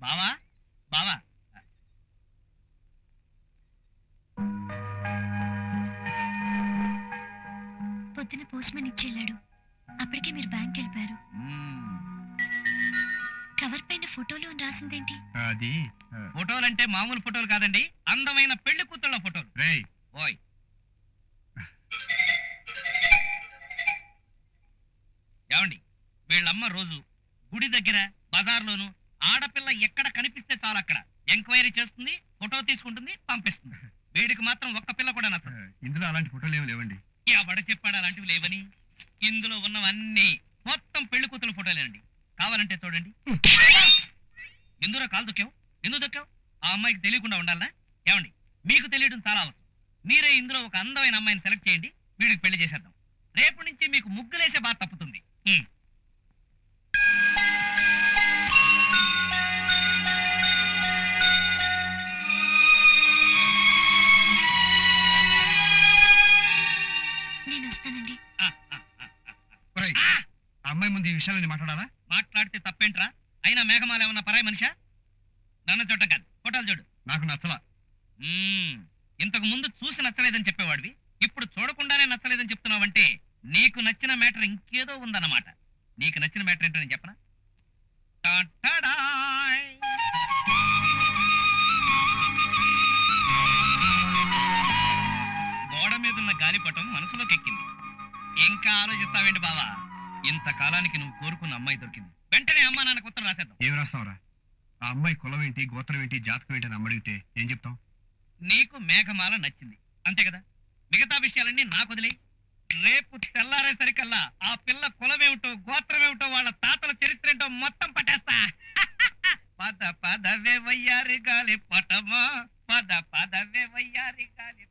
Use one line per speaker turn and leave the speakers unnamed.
బావా బావా
పొద్దున పోస్ట్ మ్యాన్ ఇచ్చెళ్ళాడు. అప్పటికే మీరు బ్యాంక్ వెళ్ళిపోయారు. కవర్ పైన ఫోటోలు రాసిందేంటి?
అది
ఫోటోలంటే మామూలు ఫోటోలు కాదండి, అందమైన పెళ్లి కూతుళ్ళ ఫోటోలు. ఓయ్ ఏమండి, వీళ్ళమ్మ రోజు గుడి దగ్గర బజార్లోను ఆడపిల్ల ఎక్కడ కనిపిస్తే చాలు అక్కడ ఎంక్వైరీ చేస్తుంది, ఫోటో తీసుకుంటుంది, పంపిస్తుంది. వీడికి మాత్రం ఒక్క పిల్ల కూడా నచ్చదు.
ఇందులో అలాంటి ఫోటోలు ఏమి లేవండి.
ఎవడ చెప్పాడు అలాంటివి లేవని? ఇందులో ఉన్నవన్నీ మొత్తం పెళ్లి కూతురు ఫోటోలేనండి. కావాలంటే చూడండి. ఎందులో కాలు దొక్కావు? ఎందుకు దొక్కావు? ఆ అమ్మాయికి తెలియకుండా ఉండాలనా? ఏమండి, మీకు తెలియడం చాలా అవసరం. మీరే ఇందులో ఒక అందమైన అమ్మాయిని సెలెక్ట్ చేయండి, వీడికి పెళ్లి చేసేద్దాం. రేపు నుంచి మీకు ముగ్గులేసే బాధ తప్పుతుంది.
నేను వస్తానండి.
అమ్మాయి ముందు ఈ విషయాలని మాట్లాడాలా?
మాట్లాడితే తప్పేంట్రా? అయినా మేఘమాల ఏమన్నా పరాయి మనిషా? నన్ను చూడటం కాదు, ఫోటోలు చూడు.
నాకు నచ్చలా.
ఇంతకు ముందు చూసి నచ్చలేదని చెప్పేవాడివి, ఇప్పుడు చూడకుండానే నచ్చలేదని చెప్తున్నావంటే నీకు నచ్చిన మ్యాటర్ ఇంకేదో ఉందన్నమాట. నీకు నచ్చిన మ్యాటర్ ఏంటో నేను చెప్పనా? గోడ మీదున్న గాలిపటం మనసులోకి ఎక్కింది. ఇంకా ఆలోచిస్తావేంటి బావా? ఇంతకాలానికి నువ్వు కోరుకున్న అమ్మాయి దొరికింది. వెంటనే అమ్మా నాన్నకు ఉత్తరం రాసేద్దాం.
ఏం రాస్తావురా? ఆ అమ్మాయి కులం ఏంటి, గోత్రం ఏంటి, జాతకం ఏంటి అని అమ్మడిగితే ఏం చెప్తాం?
నీకు మేఘమాల నచ్చింది అంతే కదా, మిగతా విషయాలన్నీ నాకు వదిలే. రేపు తెల్లారేసరికల్లా ఆ పిల్ల కులమేమిటో గోత్రమేమిటో వాళ్ళ తాతల చరిత్ర ఏంటో మొత్తం పట్టేస్తా. పద పదవే వయ్యారి గాలి పటమా, పద పదవే వయ్యారి గాలి.